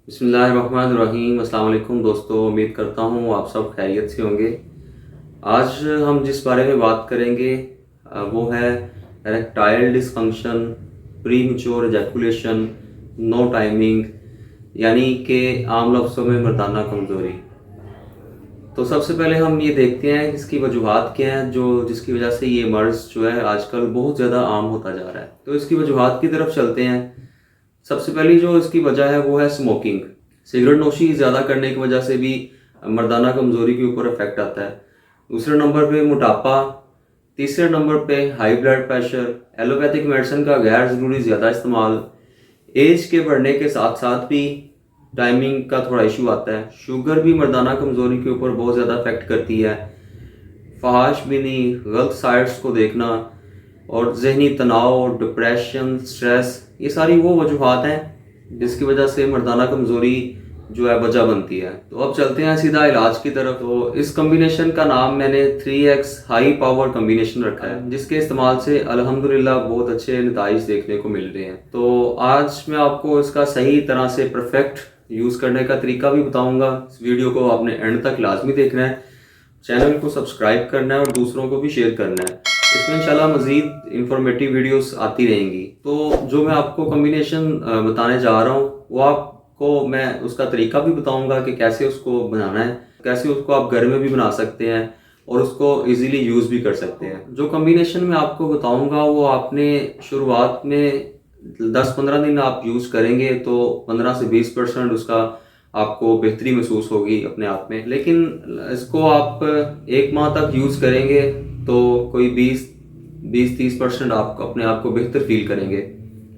बिस्मिल्लाहिर्रहमानिर्रहीम। अस्सलाम वालेकुम दोस्तों, उम्मीद करता हूँ आप सब खैरियत से होंगे। आज हम जिस बारे में बात करेंगे वो है erectile dysfunction, premature ejaculation, no timing, यानी कि आम लफ्ज़ों में मर्दाना कमज़ोरी। तो सबसे पहले हम ये देखते हैं कि इसकी वजूहात क्या हैं जो जिसकी वजह से ये मर्ज़ जो है आजकल बहुत ज़्यादा आम होता जा रहा है। तो इसकी वजूहात की तरफ चलते हैं। सबसे पहली जो इसकी वजह है वो है स्मोकिंग। सिगरेट नोशी ज़्यादा करने की वजह से भी मर्दाना कमज़ोरी के ऊपर इफ़ेक्ट आता है। दूसरे नंबर पे मोटापा, तीसरे नंबर पे high blood pressure, allopathic medicine का गैर ज़रूरी ज़्यादा इस्तेमाल, एज के बढ़ने के साथ साथ भी टाइमिंग का थोड़ा इशू आता है। शुगर भी मर्दाना कमज़ोरी के ऊपर बहुत ज़्यादा इफ़ेक्ट करती है। फहाश बिनी, गलत साइट्स को देखना और ज़हनी तनाव, डिप्रेशन, स्ट्रेस, ये सारी वो वजूहात हैं जिसकी वजह से मर्दाना कमज़ोरी जो है वजह बनती है। तो अब चलते हैं सीधा इलाज की तरफ। तो इस कम्बिनेशन का नाम मैंने 3x हाई पावर कम्बिनेशन रखा है, जिसके इस्तेमाल से अल्हम्दुलिल्लाह बहुत अच्छे नताइज देखने को मिल रहे हैं। तो आज मैं आपको इसका सही तरह से परफेक्ट यूज़ करने का तरीका भी बताऊंगा। इस वीडियो को आपने एंड तक लाजमी देखना है, चैनल को सब्सक्राइब करना है और दूसरों को भी शेयर करना है। इसमें इंशाल्लाह मज़ीद इंफॉर्मेटिव वीडियोस आती रहेंगी। तो जो मैं आपको कॉम्बिनेशन बताने जा रहा हूँ वो आपको मैं उसका तरीका भी बताऊंगा कि कैसे उसको बनाना है, कैसे उसको आप घर में भी बना सकते हैं और उसको इजीली यूज़ भी कर सकते हैं। जो कॉम्बिनेशन मैं आपको बताऊंगा वो आपने शुरुआत में 10-15 दिन आप यूज़ करेंगे तो 15 से 20% उसका आपको बेहतरी महसूस होगी अपने आप में। लेकिन इसको आप एक माह तक यूज़ करेंगे तो कोई 20-30% आप अपने आप को बेहतर फील करेंगे।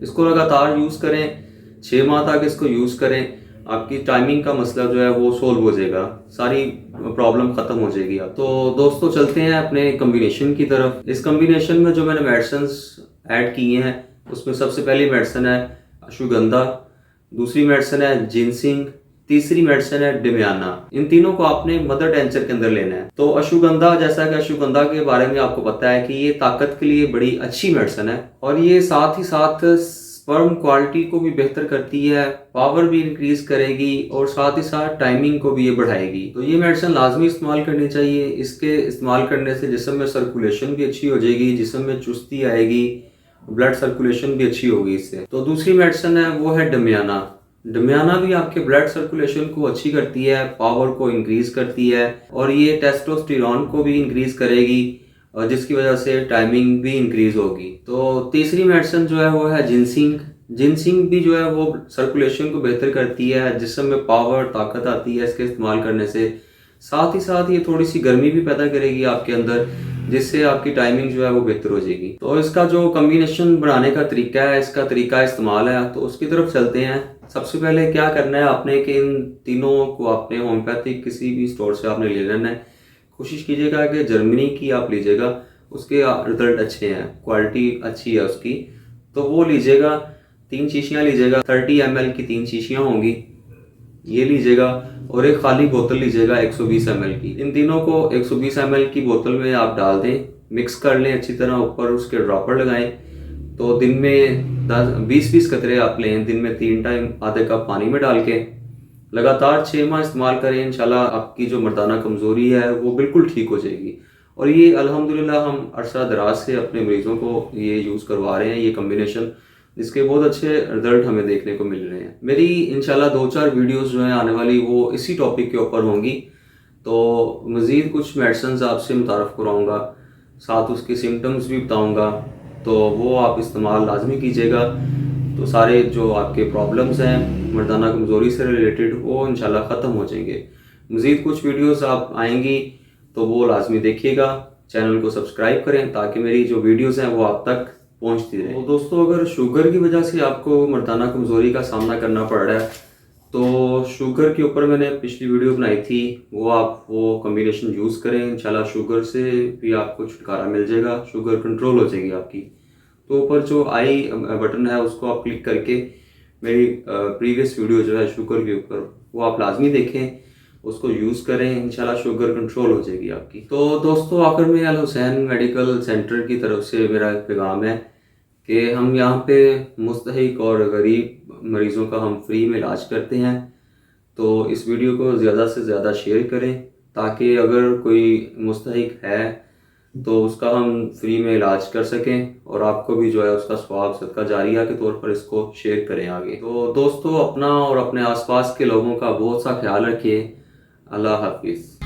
इसको लगातार यूज़ करें, 6 माह तक इसको यूज़ करें, आपकी टाइमिंग का मसला जो है वो सोल्व हो जाएगा, सारी प्रॉब्लम ख़त्म हो जाएगी। आप तो दोस्तों चलते हैं अपने कम्बिनेशन की तरफ। इस कम्बिनेशन में जो मैंने मेडिसिन्स ऐड किए हैं उसमें सबसे पहली मेडिसिन है अश्वगंधा, दूसरी मेडिसिन है जिनसिंग, तीसरी मेडिसिन है डिमियाना। इन तीनों को आपने मदर टेंचर के अंदर लेना है। तो अश्वगंधा, जैसा कि अश्वगंधा के बारे में आपको पता है कि ये ताकत के लिए बड़ी अच्छी मेडिसिन है और ये साथ ही साथ स्पर्म क्वालिटी को भी बेहतर करती है, पावर भी इंक्रीज करेगी और साथ ही साथ टाइमिंग को भी ये बढ़ाएगी। तो ये मेडिसिन लाजमी इस्तेमाल करनी चाहिए। इसके इस्तेमाल करने से जिस्म में सर्कुलेशन भी अच्छी हो जाएगी, जिस्म में चुस्ती आएगी, ब्लड सर्कुलेशन भी अच्छी होगी इससे। तो दूसरी मेडिसिन है वो है डमियाना। डमियाना भी आपके ब्लड सर्कुलेशन को अच्छी करती है, पावर को इंक्रीज करती है और ये टेस्टोस्टेरोन को भी इंक्रीज करेगी और जिसकी वजह से टाइमिंग भी इंक्रीज होगी। तो तीसरी मेडिसिन जो है वो है जिनसिंग। जिनसिंग भी जो है वो सर्कुलेशन को बेहतर करती है, जिस्म में पावर, ताकत आती है इसके इस्तेमाल करने से। साथ ही साथ ये थोड़ी सी गर्मी भी पैदा करेगी आपके अंदर, जिससे आपकी टाइमिंग जो है वो बेहतर हो जाएगी। तो इसका जो कम्बिनेशन बनाने का तरीका है, इसका तरीका इस्तेमाल है, तो उसकी तरफ चलते हैं। सबसे पहले क्या करना है आपने कि इन तीनों को आपने होम्योपैथिक किसी भी स्टोर से आपने ले लेना है। कोशिश कीजिएगा कि जर्मनी की आप लीजिएगा, उसके रिजल्ट अच्छे हैं, क्वालिटी अच्छी है उसकी, तो वो लीजिएगा। 3 शीशियाँ लीजिएगा, 30 ml की 3 शीशियाँ होंगी, ये लीजिएगा। और एक खाली बोतल लीजिएगा 120 ml की। इन तीनों को 120 ml की बोतल में आप डाल दें, मिक्स कर लें अच्छी तरह, ऊपर उसके ड्रॉपर लगाएं। तो दिन में 10-20 कतरे आप लें, दिन में 3 टाइम आधे कप पानी में डाल के लगातार 6 माह इस्तेमाल करें। इंशाल्लाह आपकी जो मर्दाना कमज़ोरी है वो बिल्कुल ठीक हो जाएगी। और ये अल्हम्दुलिल्लाह हम अरसा दराज से अपने मरीज़ों को ये यूज़ करवा रहे हैं, ये कम्बिनेशन, जिसके बहुत अच्छे रिजल्ट हमें देखने को मिल रहे हैं। मेरी इंशाल्लाह 2-4 वीडियोस जो हैं आने वाली वो इसी टॉपिक के ऊपर होंगी। तो मज़ीद कुछ मेडिसिन आपसे मुतारफ़ कराऊँगा, साथ उसके सिम्टम्स भी बताऊँगा, तो वो आप इस्तेमाल लाजमी कीजिएगा। तो सारे जो आपके प्रॉब्लम्स हैं मर्दाना कमज़ोरी से रिलेटेड वो इंशाल्लाह ख़त्म हो जाएंगे। मज़ीद कुछ वीडियोस आप आएंगी तो वो लाजमी देखिएगा। चैनल को सब्सक्राइब करें ताकि मेरी जो वीडियोस हैं वो आप तक पहुंचती रहे। तो दोस्तों, अगर शुगर की वजह से आपको मर्दाना कमज़ोरी का सामना करना पड़ रहा है तो शुगर के ऊपर मैंने पिछली वीडियो बनाई थी, वो कॉम्बिनेशन यूज़ करें। इंशाल्लाह शुगर से भी आपको छुटकारा मिल जाएगा, शुगर कंट्रोल हो जाएगी आपकी। तो ऊपर जो आई बटन है उसको आप क्लिक करके मेरी प्रीवियस वीडियो जो है शुगर के ऊपर वो आप लाजमी देखें, उसको यूज़ करें, इंशाल्लाह शुगर कंट्रोल हो जाएगी आपकी। तो दोस्तों, आखिर में अल हुसैन मेडिकल सेंटर की तरफ से मेरा एक पैगाम है कि हम यहाँ पे मुस्तहिक और गरीब मरीज़ों का हम फ्री में इलाज करते हैं। तो इस वीडियो को ज़्यादा से ज़्यादा शेयर करें ताकि अगर कोई मुस्तहिक है तो उसका हम फ्री में इलाज कर सकें और आपको भी जो है उसका सवाब सदका जारिया के तौर पर इसको शेयर करें आगे। तो दोस्तों, अपना और अपने आसपास के लोगों का बहुत सा ख्याल रखिए। अल्लाह हाफिज़।